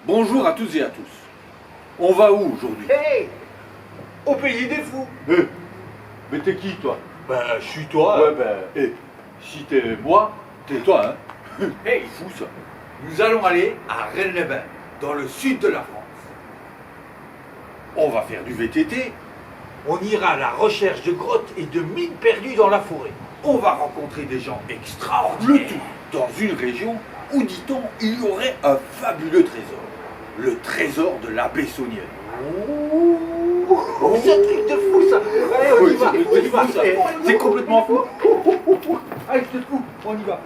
Bonjour à toutes et à tous. On va où aujourd'hui? Hey! Au pays des fous. Mais t'es qui toi? Ben, je suis toi. Ouais si t'es moi, t'es toi hein. Hey! Fou ça. Nous allons aller à Rennes-les-Bains, dans le sud de la France. On va faire du VTT. On ira à la recherche de grottes et de mines perdues dans la forêt. On va rencontrer des gens extraordinaires. Le tout dans une région où, dit-on, il y aurait un fabuleux trésor. Le trésor de la Bessonnière. Oh, c'est un truc de fou ça. Allez, on y va. On y va. C'est complètement fou. Allez, je te fous. On y va.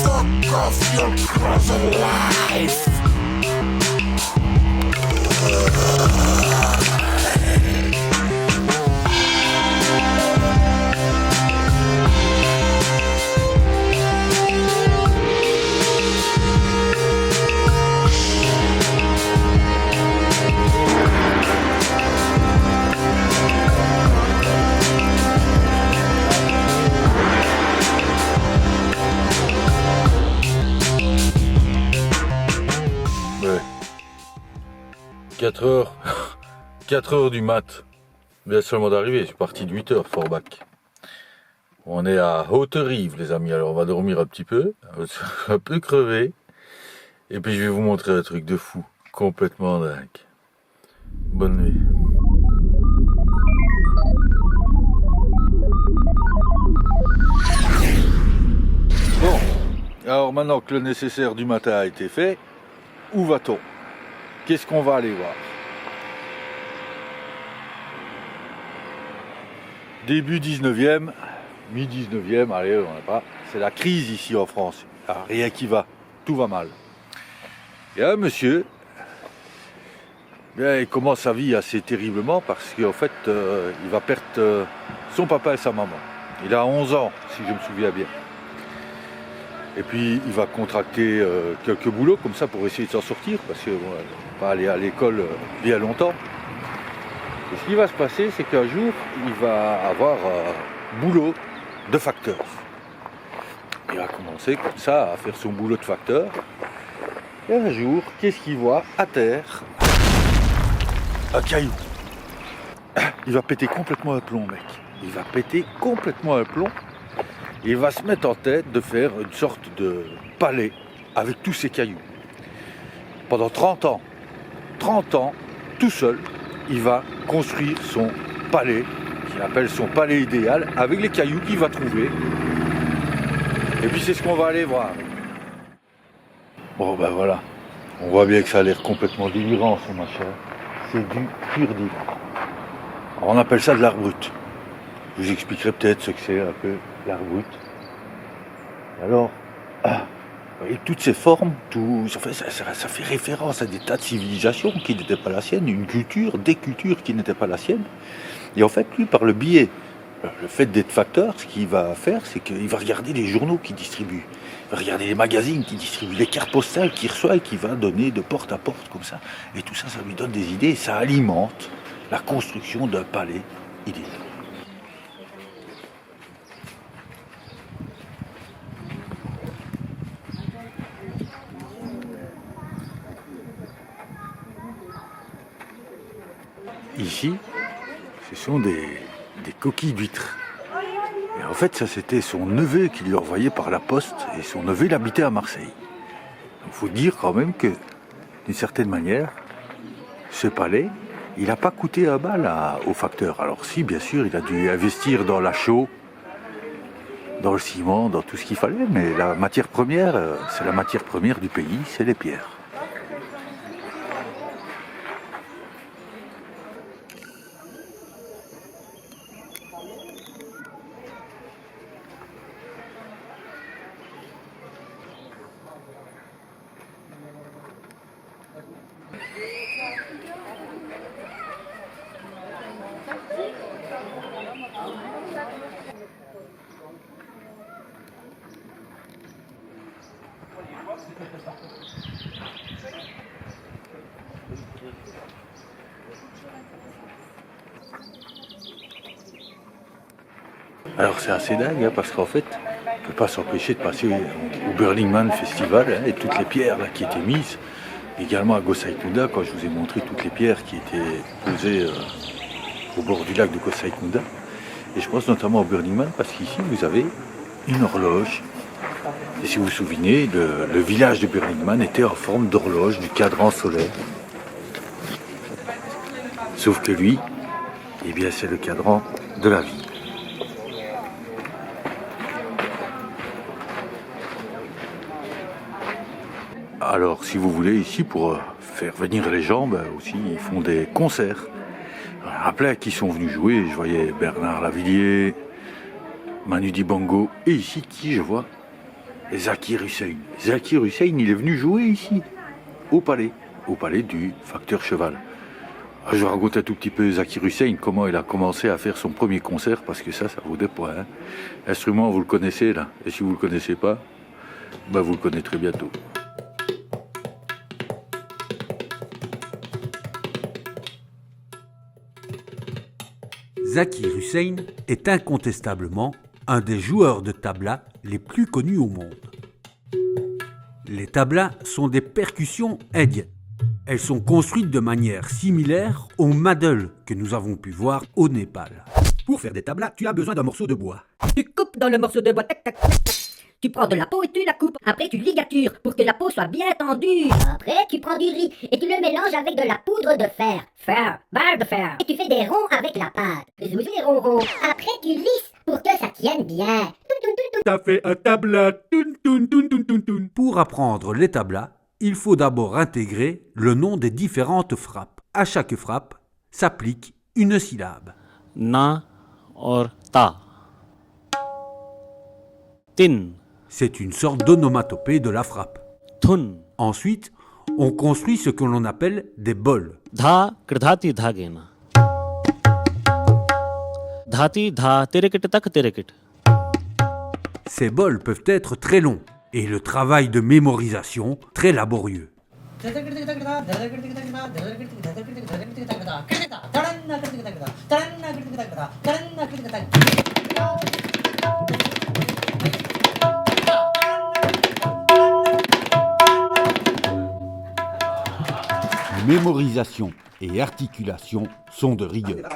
Fuck off your present life. Ouais. 4 heures du mat. Je viens seulement d'arriver, je suis parti de 8 heures Forbach. On est à Haute-Rive les amis, alors on va dormir un petit peu, un peu crevé. Et puis je vais vous montrer un truc de fou, complètement dingue. Bonne nuit. Bon, alors maintenant que le nécessaire du matin a été fait, où va-t-on? Qu'est-ce qu'on va aller voir? Début 19e, mi-19e, allez, on n'a pas. C'est la crise ici en France. Rien qui va, tout va mal. Et un monsieur, bien, il commence sa vie assez terriblement parce qu'en fait, il va perdre son papa et sa maman. Il a 11 ans, si je me souviens bien. Et puis il va contracter quelques boulots comme ça pour essayer de s'en sortir, parce qu'il va aller à l'école bien longtemps. Et ce qui va se passer, c'est qu'un jour, il va avoir un boulot de facteur. Il va commencer comme ça à faire son boulot de facteur. Et un jour, qu'est-ce qu'il voit à terre? Un caillou. Il va péter complètement un plomb, mec. Il va péter complètement un plomb. Il va se mettre en tête de faire une sorte de palais avec tous ces cailloux. Pendant 30 ans, tout seul, il va construire son palais, qu'il appelle son palais idéal, avec les cailloux qu'il va trouver. Et puis c'est ce qu'on va aller voir. Bon ben voilà, on voit bien que ça a l'air complètement délirant ce machin. C'est du pur délire. Alors, on appelle ça de l'art brut. Je vous expliquerai peut-être ce que c'est un peu l'art brut. Alors, vous voyez, toutes ces formes, ça fait référence à des tas de civilisations qui n'étaient pas la sienne, une culture, des cultures qui n'étaient pas la sienne. Et en fait, lui, par le biais, le fait d'être facteur, ce qu'il va faire, c'est qu'il va regarder les journaux qu'il distribue. Il va regarder les magazines qu'il distribue, les cartes postales qu'il reçoit et qu'il va donner de porte à porte comme ça. Et tout ça, ça lui donne des idées et ça alimente la construction d'un palais idéal. Ici, ce sont des des coquilles d'huîtres. Et en fait, ça c'était son neveu qui lui envoyait par la poste, et son neveu il habitait à Marseille. Il faut dire quand même que, d'une certaine manière, ce palais, il n'a pas coûté un bal au facteur. Alors si, bien sûr, il a dû investir dans la chaux, dans le ciment, dans tout ce qu'il fallait, mais la matière première, c'est la matière première du pays, c'est les pierres. Alors c'est assez dingue hein, parce qu'en fait, on ne peut pas s'empêcher de passer au Burning Man Festival hein, et toutes les pierres là, qui étaient mises. Également à Gosaikunda, quand je vous ai montré toutes les pierres qui étaient posées au bord du lac de Gosaikunda. Et je pense notamment au Burning Man parce qu'ici vous avez une horloge. Et si vous vous souvenez, le village de Burning Man était en forme d'horloge du cadran solaire. Sauf que lui, eh bien c'est le cadran de la vie. Alors, si vous voulez, ici, pour faire venir les gens, aussi, ils font des concerts. Rappelez à qui sont venus jouer. Je voyais Bernard Lavilliers, Manu Dibango, et ici, qui je vois Zakir Hussein. Zakir Hussein, il est venu jouer ici, au palais du facteur Cheval. Je vais raconter un tout petit peu Zakir Hussein, comment il a commencé à faire son premier concert, parce que ça vaut des points. Hein. L'instrument, vous le connaissez, là. Et si vous ne le connaissez pas, vous le connaîtrez bientôt. Zakir Hussein est incontestablement un des joueurs de tabla les plus connus au monde. Les tablas sont des percussions indiennes. Elles sont construites de manière similaire aux madles que nous avons pu voir au Népal. Pour faire des tablas, tu as besoin d'un morceau de bois. Tu coupes dans le morceau de bois, tac, tac, tac, tac. Tu prends de la peau et tu la coupes. Après, tu ligatures pour que la peau soit bien tendue. Après, tu prends du riz et tu le mélanges avec de la poudre de fer. Barre de fer. Et tu fais des ronds avec la pâte. Des ronds. Après, tu lisses pour que ça tienne bien. T'as fait un tabla. Pour apprendre les tablas, il faut d'abord intégrer le nom des différentes frappes. À chaque frappe s'applique une syllabe. Na or ta. Tin. C'est une sorte d'onomatopée de la frappe. Thun. Ensuite, on construit ce que l'on appelle des bols. Dha krdhati dhagena. Dhati dha terekit tak terekit. Ces bols peuvent être très longs et le travail de mémorisation très laborieux. Mémorisation et articulation sont de rigueur.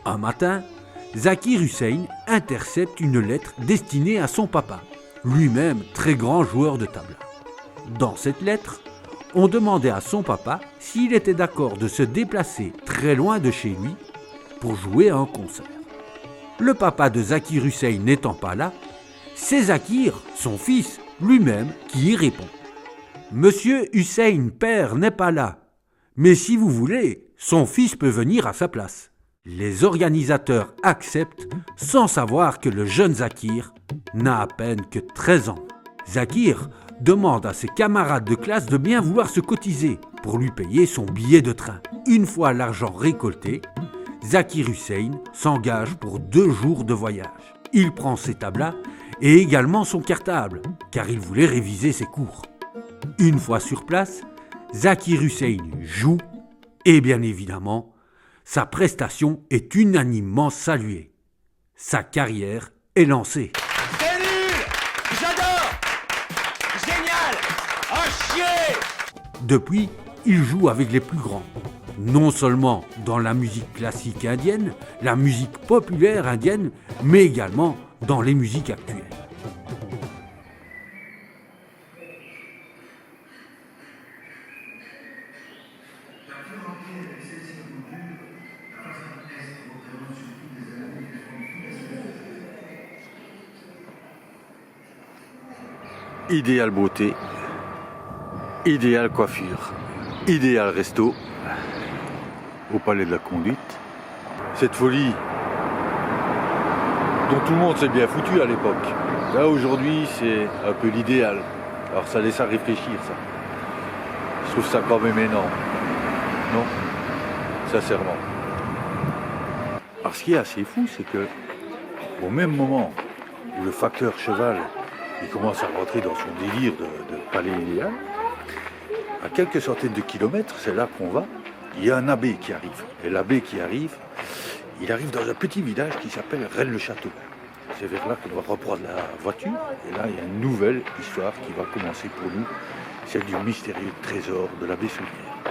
Un matin, Zakir Hussein intercepte une lettre destinée à son papa, lui-même très grand joueur de tabla. Dans cette lettre, on demandait à son papa s'il était d'accord de se déplacer très loin de chez lui pour jouer à un concert. Le papa de Zakir Hussein n'étant pas là, c'est Zakir, son fils, lui-même, qui y répond. Monsieur Hussein, père, n'est pas là, mais si vous voulez, son fils peut venir à sa place. Les organisateurs acceptent sans savoir que le jeune Zakir n'a à peine que 13 ans. Zakir demande à ses camarades de classe de bien vouloir se cotiser pour lui payer son billet de train. Une fois l'argent récolté, Zakir Hussein s'engage pour 2 jours de voyage. Il prend ses tablas et également son cartable, car il voulait réviser ses cours. Une fois sur place, Zakir Hussein joue et bien évidemment, sa prestation est unanimement saluée. Sa carrière est lancée. C'est nul! J'adore! Depuis, il joue avec les plus grands. Non seulement dans la musique classique indienne, la musique populaire indienne, mais également dans les musiques actuelles. Idéal beauté, idéal coiffure, idéal resto, au palais de la conduite. Cette folie dont tout le monde s'est bien foutu à l'époque. Là aujourd'hui c'est un peu l'idéal. Alors ça laisse à réfléchir ça. Je trouve ça quand même énorme. Non, sincèrement. Alors ce qui est assez fou, c'est que au même moment où le facteur cheval il commence à rentrer dans son délire de palais idéal, à quelques centaines de kilomètres, c'est là qu'on va, il y a un abbé qui arrive. Et l'abbé qui arrive, il arrive dans un petit village qui s'appelle Rennes-le-Château. C'est vers là qu'on va reprendre la voiture. Et là, il y a une nouvelle histoire qui va commencer pour nous, celle du mystérieux trésor de l'abbé Soulière.